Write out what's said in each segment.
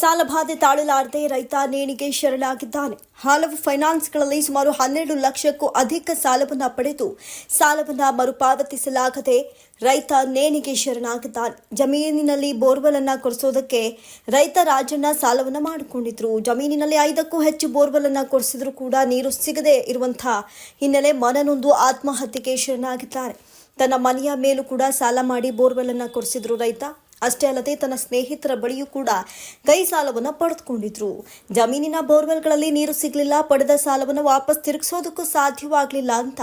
ಸಾಲಬಾಧೆ ತಾಳಲಾರದೆ ರೈತ ನೇಣಿಗೆ ಶರಣಾಗಿದ್ದಾನೆ. ಹಲವು ಫೈನಾನ್ಸ್ಗಳಲ್ಲಿ ಸುಮಾರು 12 ಲಕ್ಷಕ್ಕೂ ಅಧಿಕ ಸಾಲವನ್ನು ಪಡೆದು ಸಾಲವನ್ನು ಮರುಪಾವತಿಸಲಾಗದೆ ರೈತ ನೇಣಿಗೆ ಶರಣಾಗಿದ್ದಾನೆ. ಜಮೀನಿನಲ್ಲಿ ಬೋರ್ವೆಲ್ ಅನ್ನು ಕೊರೆಸೋದಕ್ಕೆ ರೈತ ರಾಜಣ್ಣ ಸಾಲವನ್ನು ಮಾಡಿಕೊಂಡಿದ್ರು. ಜಮೀನಿನಲ್ಲಿ 5ಕ್ಕೂ ಹೆಚ್ಚು ಬೋರ್ವೆಲ್ ಅನ್ನು ಕೊರೆಸಿದ್ರು ಕೂಡ ನೀರು ಸಿಗದೆ ಇರುವಂತಹ ಹಿನ್ನೆಲೆ ಮನನೊಂದು ಆತ್ಮಹತ್ಯೆಗೆ ಶರಣಾಗಿದ್ದಾರೆ. ತನ್ನ ಮನೆಯ ಮೇಲೂ ಕೂಡ ಸಾಲ ಮಾಡಿ ಬೋರ್ವೆಲ್ ಅನ್ನು ಕೊರೆಸಿದ್ರು ರೈತ. ಅಷ್ಟೇ ಅಲ್ಲದೆ ತನ್ನ ಸ್ನೇಹಿತರ ಬಳಿಯೂ ಕೂಡ ಕೈ ಸಾಲವನ್ನು ಪಡೆದುಕೊಂಡಿದ್ರು. ಜಮೀನಿನ ಬೋರ್ವೆಲ್ಗಳಲ್ಲಿ ನೀರು ಸಿಗಲಿಲ್ಲ, ಪಡೆದ ಸಾಲವನ್ನು ವಾಪಸ್ ತಿರುಗಿಸೋದಕ್ಕೂ ಸಾಧ್ಯವಾಗಲಿಲ್ಲ ಅಂತ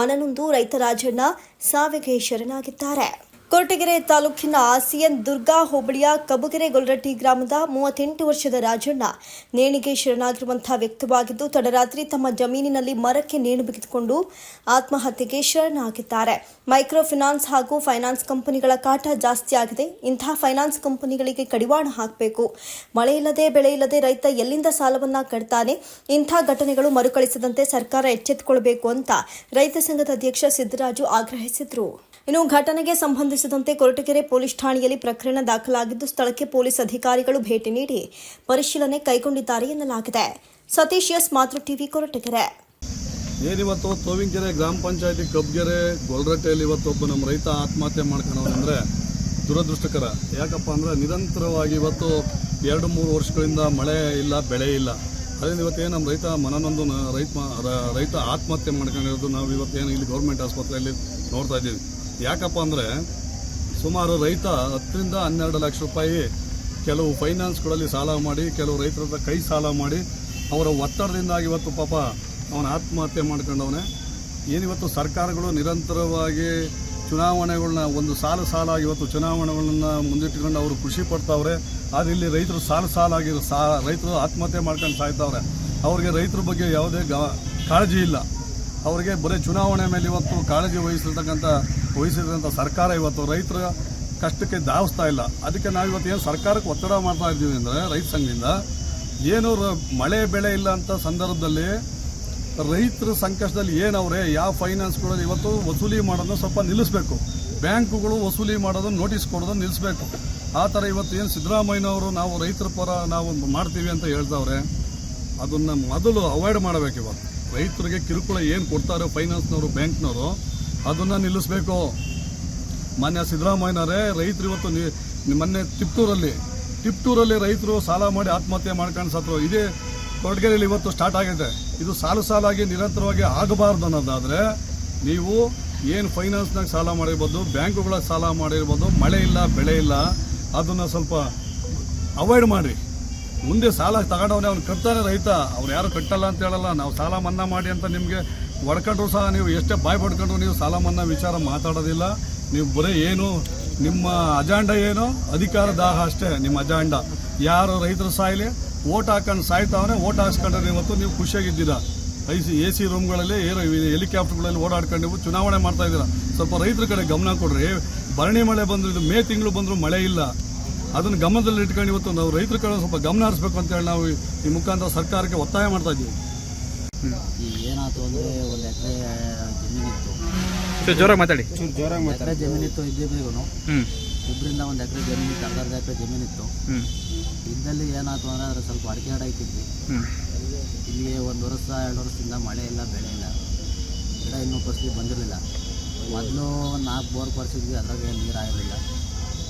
ಮನನೊಂದು ರೈತ ರಾಜಣ್ಣ ಸಾವಿಗೆ ಶರಣಾಗಿದ್ದಾರೆ. ಕೊರಟಗೆರೆ ತಾಲೂಕಿನ ಸಿಎನ್ ದುರ್ಗಾ ಹೋಬಳಿಯ ಕಬುಗೆರೆ ಗೊಲ್ರಟ್ಟಿ ಗ್ರಾಮದ 38 ವರ್ಷದ ರಾಜಣ್ಣ ನೇಣಿಗೆ ಶರಣಾಗಿರುವಂತಹ ವ್ಯಕ್ತವಾಗಿದ್ದು, ತಡರಾತ್ರಿ ತಮ್ಮ ಜಮೀನಿನಲ್ಲಿ ಮರಕ್ಕೆ ನೇಣು ಬಿಗಿದುಕೊಂಡು ಆತ್ಮಹತ್ಯೆಗೆ ಶರಣಾಗಿದ್ದಾರೆ. ಮೈಕ್ರೋ ಫೈನಾನ್ಸ್ ಹಾಗೂ ಫೈನಾನ್ಸ್ ಕಂಪನಿಗಳ ಕಾಟ ಜಾಸ್ತಿ ಆಗಿದೆ. ಇಂತಹ ಫೈನಾನ್ಸ್ ಕಂಪನಿಗಳಿಗೆ ಕಡಿವಾಣ ಹಾಕಬೇಕು. ಮಳೆ ಇಲ್ಲದೆ ಬೆಳೆ ಇಲ್ಲದೆ ರೈತ ಎಲ್ಲಿಂದ ಸಾಲವನ್ನ ಕಟ್ತಾನೆ? ಇಂಥ ಘಟನೆಗಳು ಮರುಕಳಿಸದಂತೆ ಸರ್ಕಾರ ಎಚ್ಚೆತ್ತುಕೊಳ್ಳಬೇಕು ಅಂತ ರೈತ ಸಂಘದ ಅಧ್ಯಕ್ಷ ಸಿದ್ದರಾಜು ಆಗ್ರಹಿಸಿದರು. ಇನ್ನು ಘಟನೆಗೆ ಸಂಬಂಧಿಸಿದಂತೆ ಕೊರಟಗೆರೆ ಪೊಲೀಸ್ ಠಾಣೆಯಲ್ಲಿ ಪ್ರಕರಣ ದಾಖಲಾಗಿದ್ದು, ಸ್ಥಳಕ್ಕೆ ಪೊಲೀಸ್ ಅಧಿಕಾರಿಗಳು ಭೇಟಿ ನೀಡಿ ಪರಿಶೀಲನೆ ಕೈಗೊಂಡಿದ್ದಾರೆ ಎನ್ನಲಾಗಿದೆ. ಸತೀಶ್ ಎಸ್, ಮಾತೃ ಟಿವಿ, ಕೊರಟಗೆರೆ. ಏನಿವತ್ತು ತೋವಿಂಕೆರೆ ಗ್ರಾಮ ಪಂಚಾಯತಿ ಕಬ್ಗೆರೆ ಗೊಲ್ರಟ್ಟೆಯಲ್ಲಿ ಇವತ್ತು ಒಬ್ಬ ನಮ್ಮ ರೈತ ಆತ್ಮಹತ್ಯೆ ಮಾಡ್ಕೊಂಡವನಂದ್ರೆ ದುರದೃಷ್ಟಕರ. ಯಾಕಪ್ಪ ಅಂದ್ರೆ ನಿರಂತರವಾಗಿ ಇವತ್ತು 2-3 ವರ್ಷಗಳಿಂದ ಮಳೆ ಇಲ್ಲ, ಬೆಳೆ ಇಲ್ಲ. ಅದರಿಂದ ಇವತ್ತೇನು ನಮ್ಮ ರೈತ ಮನನೊಂದು ರೈತ ಆತ್ಮಹತ್ಯೆ ಮಾಡ್ಕೊಂಡಿರೋದು ನಾವು ಇವತ್ತೇನು ಇಲ್ಲಿ ಗೌರ್ಮೆಂಟ್ ಆಸ್ಪತ್ರೆಯಲ್ಲಿ ನೋಡ್ತಾ ಇದ್ದೀವಿ. ಯಾಕಪ್ಪ ಅಂದರೆ ಸುಮಾರು ರೈತ 10ರಿಂದ 12 ಲಕ್ಷ ರೂಪಾಯಿ ಕೆಲವು ಫೈನಾನ್ಸ್ಗಳಲ್ಲಿ ಸಾಲ ಮಾಡಿ, ಕೆಲವು ರೈತರ ಹತ್ರ ಕೈ ಸಾಲ ಮಾಡಿ ಅವರ ಒತ್ತಡದಿಂದಾಗಿ ಇವತ್ತು ಪಾಪ ಅವನ ಆತ್ಮಹತ್ಯೆ ಮಾಡ್ಕೊಂಡವನೇ. ಏನಿವತ್ತು ಸರ್ಕಾರಗಳು ನಿರಂತರವಾಗಿ ಚುನಾವಣೆಗಳನ್ನ ಒಂದು ಸಾಲ ಇವತ್ತು ಚುನಾವಣೆಗಳನ್ನ ಮುಂದಿಟ್ಟುಕೊಂಡು ಅವರು ಖುಷಿ ಪಡ್ತಾವ್ರೆ. ಆದರೆ ಇಲ್ಲಿ ರೈತರು ಸಾಲಾಗಿರೋ ರೈತರು ಆತ್ಮಹತ್ಯೆ ಮಾಡ್ಕೊಂಡು ಸಾಯ್ತಾವ್ರೆ. ಅವ್ರಿಗೆ ರೈತರ ಬಗ್ಗೆ ಯಾವುದೇ ಕಾಳಜಿ ಇಲ್ಲ. ಅವರಿಗೆ ಬರೀ ಚುನಾವಣೆ ಮೇಲೆ ಇವತ್ತು ಕಾಳಜಿ ವಹಿಸಿರ್ತಕ್ಕಂಥ ಸರ್ಕಾರ ಇವತ್ತು ರೈತರ ಕಷ್ಟಕ್ಕೆ ಧಾವಿಸ್ತಾ ಇಲ್ಲ. ಅದಕ್ಕೆ ನಾವು ಇವತ್ತು ಏನು ಸರ್ಕಾರಕ್ಕೆ ಒತ್ತಡ ಮಾಡ್ತಾ ಇದ್ದೀವಿ ಅಂದರೆ ರೈತ ಸಂಘದಿಂದ ಏನು ಮಳೆ ಬೆಳೆ ಇಲ್ಲ ಅಂತ ಸಂದರ್ಭದಲ್ಲಿ ರೈತರ ಸಂಕಷ್ಟದಲ್ಲಿ ಏನವ್ರೆ ಯಾವ ಫೈನಾನ್ಸ್ಗಳಲ್ಲಿ ಇವತ್ತು ವಸೂಲಿ ಮಾಡೋದನ್ನ ಸ್ವಲ್ಪ ನಿಲ್ಲಿಸಬೇಕು. ಬ್ಯಾಂಕುಗಳು ವಸೂಲಿ ಮಾಡೋದನ್ನು ನೋಟಿಸ್ ಕೊಡೋದನ್ನು ನಿಲ್ಲಿಸಬೇಕು. ಆ ಥರ ಇವತ್ತು ಏನು ಸಿದ್ದರಾಮಯ್ಯನವರು ನಾವು ರೈತರ ಪರ ನಾವು ಮಾಡ್ತೀವಿ ಅಂತ ಹೇಳ್ತಾವ್ರೆ, ಅದನ್ನು ಮೊದಲು ಅವಾಯ್ಡ್ ಮಾಡಬೇಕು. ಇವತ್ತು ರೈತರಿಗೆ ಕಿರುಕುಳ ಏನು ಕೊಡ್ತಾರೆ ಫೈನಾನ್ಸ್ನವರು, ಬ್ಯಾಂಕ್ನವರು, ಅದನ್ನು ನಿಲ್ಲಿಸಬೇಕು. ಮಾನ್ಯ ಸಿದ್ದರಾಮಯ್ಯನವರೇ, ರೈತರು ಇವತ್ತು ಮೊನ್ನೆ ತಿಪ್ಟೂರಲ್ಲಿ ರೈತರು ಸಾಲ ಮಾಡಿ ಆತ್ಮಹತ್ಯೆ ಮಾಡ್ಕೊಂಡು ಸತ್ರು. ಇದೇ ಕೊರಟಗೆರೆಯಲ್ಲಿ ಇವತ್ತು ಸ್ಟಾರ್ಟ್ ಆಗಿದೆ. ಇದು ಸಾಲಾಗಿ ನಿರಂತರವಾಗಿ ಆಗಬಾರ್ದು ಅನ್ನೋದಾದರೆ ನೀವು ಏನು ಫೈನಾನ್ಸ್ನಾಗ ಸಾಲ ಮಾಡಿರ್ಬೋದು, ಬ್ಯಾಂಕುಗಳ ಸಾಲ ಮಾಡಿರ್ಬೋದು, ಮಳೆ ಇಲ್ಲ ಬೆಳೆ ಇಲ್ಲ, ಅದನ್ನು ಸ್ವಲ್ಪ ಅವಾಯ್ಡ್ ಮಾಡಿ. ಮುಂದೆ ಸಾಲ ತಗೊಂಡವನೇ ಅವ್ನು ಕಟ್ತಾನೆ ರೈತ, ಅವ್ರು ಯಾರು ಕಟ್ಟಲ್ಲ ಅಂತ ಹೇಳಲ್ಲ. ನಾವು ಸಾಲ ಮನ್ನಾ ಮಾಡಿ ಅಂತ ನಿಮಗೆ ಹೊಡ್ಕೊಂಡ್ರು ಸಹ ನೀವು ಎಷ್ಟೇ ಬಾಯ್ ಪಡ್ಕೊಂಡ್ರು ನೀವು ಸಾಲ ಮನ್ನಾ ವಿಚಾರ ಮಾತಾಡೋದಿಲ್ಲ. ನೀವು ಬರೀ ಏನು ನಿಮ್ಮ ಅಜೆಂಡ ಏನು ಅಧಿಕಾರ ದಾಹ ಅಷ್ಟೇ ನಿಮ್ಮ ಅಜೆಂಡ. ಯಾರು ರೈತರು ಸಾಯಲಿ, ಓಟ್ ಹಾಕೊಂಡು ಸಾಯ್ತಾವನೆ, ಓಟ್ ಹಾಕ್ಸ್ಕೊಂಡ್ರೆ ಇವತ್ತು ನೀವು ಖುಷಿಯಾಗಿದ್ದೀರಾ. AC ರೂಮ್ಗಳಲ್ಲಿ ಹೆಲಿಕಾಪ್ಟರ್ಗಳಲ್ಲಿ ಓಡಾಡ್ಕೊಂಡು ನೀವು ಚುನಾವಣೆ ಮಾಡ್ತಾ ಇದ್ದೀರಾ. ಸ್ವಲ್ಪ ರೈತರ ಕಡೆ ಗಮನ ಕೊಡ್ರಿ. ಭರಣಿ ಮಳೆ ಬಂದ್ರು, ಇದು ಮೇ ತಿಂಗಳು ಬಂದರೂ ಮಳೆ ಇಲ್ಲ. ಅದನ್ನು ಗಮನದಲ್ಲಿ ಇಟ್ಕೊಂಡು ಇವತ್ತು ನಾವು ರೈತರ ಕಡೆ ಸ್ವಲ್ಪ ಗಮನ ಹರಿಸಬೇಕು ಅಂತೇಳಿ ನಾವು ಈ ಮುಖಾಂತರ ಸರ್ಕಾರಕ್ಕೆ ಒತ್ತಾಯ ಮಾಡ್ತಾ ಇದ್ದೀವಿ. ಏನಾಯ್ತು ಅಂದರೆ ಒಂದು ಎಕರೆ ಜಮೀನಿತ್ತು, ಜೋರಾಗಿ ಜಮೀನಿತ್ತು ಇಬ್ಬರಿಗೂ. ಇಬ್ಬರಿಂದ ಒಂದು ಎಕರೆ ಜಮೀನಿತ್ತು, ಅರ್ಧ ಎಕರೆ ಜಮೀನಿತ್ತು. ಇದ್ದಲ್ಲಿ ಏನಾಯ್ತು ಅಂದರೆ ಅದ್ರ ಸ್ವಲ್ಪ ಅಡಿಕೆ ಗಿಡ ಇಟ್ಟಿದ್ವಿ. ಇಲ್ಲಿಗೆ 1 ವರ್ಷ 2 ವರ್ಷದಿಂದ ಮಳೆ ಇಲ್ಲ, ಬೆಳೆ ಇಲ್ಲ. ಗಿಡ ಇನ್ನೂ ಫಸಲಿಗೆ ಬಂದಿರಲಿಲ್ಲ. ಮೊದಲು 4 ಬೋರ್ ಕೊರೆಸಿದ್ವಿ, ಅದ್ರಾಗೆ ನೀರು ಆಗಿರಲಿಲ್ಲ.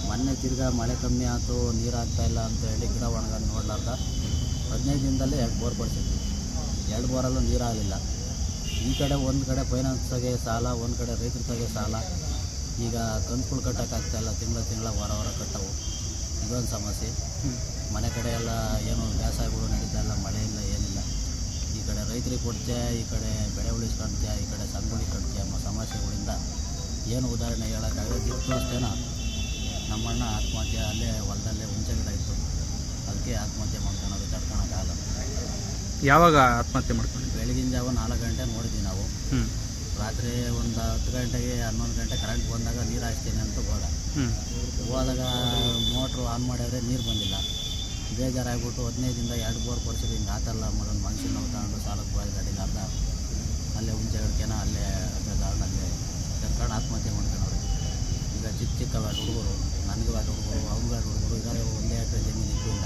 ಮೊನ್ನೆ ತಿರ್ಗಾ ಮಳೆ ಕಮ್ಮಿ ಆಯಿತು, ನೀರು ಆಗ್ತಾಯಿಲ್ಲ ಅಂತ ಹೇಳಿ ಗಿಡ ಒಣಗ ನೋಡ್ಲಾರ್ದ 15 ದಿನದಲ್ಲೇ 2 ಬೋರ್ ಕೊಡಿಸಿದ್ವಿ. 2 ಬೋರಲ್ಲೂ ನೀರಾಗಲಿಲ್ಲ. ಈ ಕಡೆ ಒಂದು ಕಡೆ ಫೈನಾನ್ಸ್ಗೆ ಸಾಲ, ಒಂದು ಕಡೆ ರೈತರ ತಾಗೆ ಸಾಲ. ಈಗ ಕಂತುಗಳು ಕಟ್ಟೋಕ್ಕಾಗ್ತಾಯಿಲ್ಲ, ತಿಂಗಳ ವಾರ ಕಟ್ಟವು. ಇದೊಂದು ಸಮಸ್ಯೆ. ಮನೆ ಕಡೆ ಎಲ್ಲ ಏನು ಬೇಸಾಯಗಳು ನಡೀತಾಯಿಲ್ಲ, ಮಳೆ ಇಲ್ಲ, ಏನಿಲ್ಲ. ಈ ಕಡೆ ರೈತರಿಗೆ ಕೊಡ್ತೀಯ, ಈ ಕಡೆ ಬೆಳೆ ಉಳಿಸ್ಕೊಳ್ತೀಯ, ಈ ಕಡೆ ಸಂಗೊಳ್ಳಿ ಕಟ್ತೀಯ. ಸಮಸ್ಯೆಗಳಿಂದ ಏನು ಉದಾಹರಣೆ ಹೇಳೋಕ್ಕಾಗಲ್ಲ. ಇತ್ತು ಅಷ್ಟೇನೋ ನಮ್ಮಣ್ಣ ಆತ್ಮಹತ್ಯೆ ಅಲ್ಲೇ ಹೊಲದಲ್ಲೇ ಹುಂಚೆ ಗಿಡ ಇತ್ತು, ಅದಕ್ಕೆ ಆತ್ಮಹತ್ಯೆ ಮಾಡ್ಕೊಳೋದು ತಡ್ಕೊಳಕ್ಕಾಗಲ್ಲ. ಯಾವಾಗ ಆತ್ಮಹತ್ಯೆ ಮಾಡ್ಕೊಂಡು? ಬೆಳಗಿನ ಜಾವ 4 ಗಂಟೆ ನೋಡಿದ್ವಿ ನಾವು. ರಾತ್ರಿ ಒಂದು 10 ಗಂಟೆಗೆ 11 ಗಂಟೆ ಕರೆಂಟ್ ಬಂದಾಗ ನೀರು ಹಾಕ್ತೀನಿ ಅಂತ ಹೋದಾಗ ಮೋಟ್ರು ಆನ್ ಮಾಡಿದ್ರೆ ನೀರು ಬಂದಿಲ್ಲ. ಬೇಜಾರಾಗ್ಬಿಟ್ಟು 15 ದಿನದ 2 ಬೋರ್ ಕೊಡಿಸಿದ್ರೆ ಹಿಂಗೆ ಆತಲ್ಲ ಮಾಡೋದು. ಮನುಷ್ಯನ ನಾವು ತಗೊಂಡು ಸಾಲಕ್ಕೆ ಹೋಗಿ ಗಾಡಿಗೆ ಅರ್ಧ ಅಲ್ಲೇ ಹುಂಚೆ ಗಿಡಕೇನ ಅಲ್ಲೇ ಗಾರ್ಡನಲ್ಲೇ ಕರ್ಕೊಂಡು ಆತ್ಮಹತ್ಯೆ ಮಾಡ್ಕೊಂಡವ್ರು. ಈಗ ಚಿಕ್ಕ ಹುಡುಗರು, ನನಗೆ ಹುಡುಗರು, ಅವ್ರಿಗೆ ಹುಡುಗರು, ಇರೋದು 1 ಎಕರೆ ಜಮೀನು ಇದ್ದಿಲ್ಲ.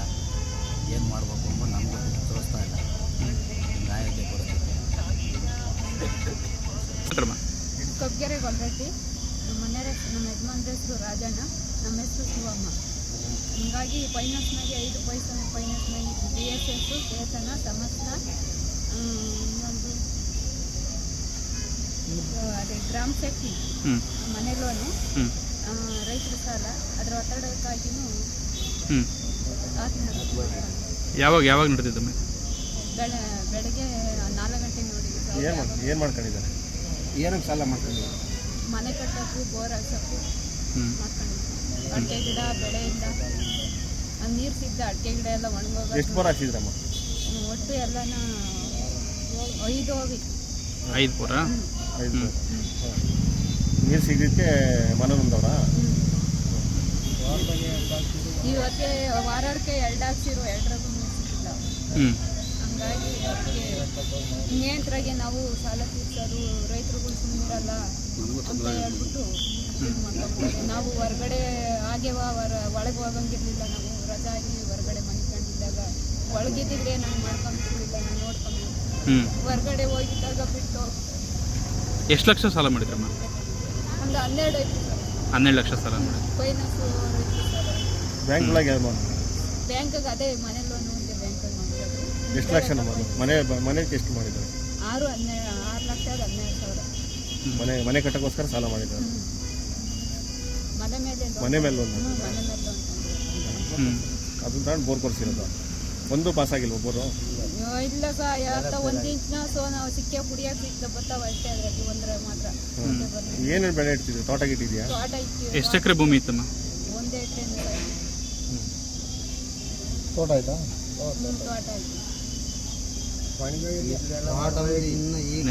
ಮಾಡಬೇಕು ಅಂಬೋದು ನಮಗೂ ತೋರಿಸ್ತಾ ಇಲ್ಲ. ಹಿಂಗಾಗಿದೆ ಪರಿಸ್ಥಿತಿ. ಕಬ್ಗೆರೆ ಗೊಲ್ರಟ್ಟಿ. ನಮ್ಮ ಮನೆಯವ್ರ ನಮ್ಮ ಯಜಮಾನ್ರ ಹೆಸರು ರಾಜಣ್ಣ, ನಮ್ಮ ಹೆಸರು ಶಿವಮ್ಮ. ಹೀಗಾಗಿ ಫೈನಾನ್ಸ್ನಾಗೆ 5 ಪೈಸೆ ಫೈನಾನ್ಸ್ನಾಗೆ BSS, ಚೇತನ, ಸಮಸ್ತ, ಇನ್ನೊಂದು ಅದೇ ಗ್ರಾಮ ಶಕ್ತಿ ಮನೆ ಲೋನು, ರೈತರ ಸಾಲ, ಅದರ ಒತ್ತಡಕ್ಕಾಗಿಯೂ ಆತ್ಮಹತ್ಯೆ. ಯಾವಾಗ ನಡೆದಿದ್ದು? ಬೆಳಗ್ಗೆ 4 ಗಂಟೆಗೆ ನೋಡಿದ್ವಿ. ಏನು ಮಾಡ್ಕೊಂಡಿದ್ದಾರೆ? ಏನಕ್ಕೆ ಸಾಲ ಮಾಡ್ಕೊಂಡಿದ್ದಾರೆ? ಮನೆ ಕಟ್ಟೋಕ್ಕೂ ಬೋರ್ ಹಾಕ್ಸೋಕ್ಕೂ ಮಾಡ್ಕೊಂಡಿದ್ವಿ. ಅಡಿಕೆ ಗಿಡ ಬೆಳೆಯಿಂದ ನೀರು ಸಿದ್ದ ಅಡಿಕೆ ಗಿಡ ಎಲ್ಲ ಒಣಗೋಗ. ಎಷ್ಟು ಬೋರ್ ಹಾಕ್ಸಿದ್ರಮ್ಮ? ಒಟ್ಟು ಎಲ್ಲನ 5 ಹೋಗಿ 5 ಬೋರ. 5 ಬೋರ್. ನೀರು ಸಿಗಲಿಕ್ಕೆ ಮನೆ ನೊಂದವ್ರಾ? ಇವತ್ತಿಗೆ ವಾರಕ್ಕೆ 2 ಹಾಕ್ಸಿರೋ, 2ರಾಗೂ ನೀರು ಸಿಕ್ಕಿಲ್ಲ. ಹಂಗಾಗಿ ಅದಕ್ಕೆ ಇನ್ನೇಂದ್ರಾಗೆ ನಾವು ಸಾಲ ತೀರ್ಸೋದು, ರೈತರುಗಳು ಸುಮ್ಮನಿರಲ್ಲ ಅಂತ ಹೇಳ್ಬಿಟ್ಟು ಇದು ಮಾಡ್ಕೊಂಡ್ಬಿಟ್ಟು ನಾವು ಹೊರಗಡೆ ಒಳಗೆ ಹೋಗಂಗಿರ್ಲಿಲ್ಲ. ನಾವು ರಜಾ ಆಗಿ ಹೊರಗಡೆ ಮನಿಕೊಂಡಿದ್ದಾಗ ಒಳಗಿದ್ದಿದ್ರೆ ನಾನು ಮಾಡ್ಕೊಂತಿರ್ಲಿಲ್ಲ, ನಾನು ನೋಡ್ಕೊಂಡು ಹೊರಗಡೆ ಹೋಗಿದ್ದಾಗ ಬಿಟ್ಟು. ಎಷ್ಟು ಲಕ್ಷ ಸಾಲ ಮಾಡಿದ್ರಮ್ಮ? ಒಂದು 12 ಐತಿ ಸರ್. 12 ಲಕ್ಷ ಸಾಲ ಮಾಡಿದ್ರಿ. ಫೈನಾನ್ಸು ರೈತರ ಸಾಲ ಬ್ಯಾಂಕ್ ಒಳಗೆ ಬ್ಯಾಂಕಿಗೆ ಅದೇ ಮನೆ ಲೋನು ಇದೆ ಬ್ಯಾಂಕಿಗೆ ಮಾಡಿರೋದು. ಎಷ್ಟು ಲಕ್ಷ ಮನೆಗೆ ಎಷ್ಟು ಮಾಡಿದ್ದಾರೆ? 6 ಲಕ್ಷ 12,000. ಮನೆ ಕಟ್ಟಕ್ಕೋಸ್ಕರ ಸಾಲ ಮಾಡಿದ್ದಾರೆ. ಮನೆ ಮೇಲೆ ಲೋನ್ ಅದನ್ನ ತಗೊಂಡು ಬೋರ್ ಕೊಡ್ಸಿರೋದು. ಒಂದು ಪಾಸ್ ಆಗಿಲ್ಲ ಒಬ್ಬರು? ಇಲ್ಲ ಸರ್, ಯಾವತ್ತ 1 ಇಂಚ್ನ ನಾವು ಸಿಕ್ಕೆ ಕುಡಿಯೋಕೆ ಸಿಕ್ತ ಬರ್ತಾವ ಅಷ್ಟೇ. ಅದರಲ್ಲಿ ಒಂದ್ರ ಮಾತ್ರ. ಏನೇನು ಬೆಳೆ ಇಡ್ತಿದ್ವಿ? ತೋಟ ಗಿಟ್ಟಿದೆಯಾ? ತೋಟ ಇತ್ತು. ಎಷ್ಟು ಎಕರೆ ಭೂಮಿ ಇತ್ತಮ್ಮ? 1 ಎಕರೆ ತೋಟ ಆಯ್ತಾ? ತೋಟ ಆಯ್ತು. ಇನ್ನು ಈಗ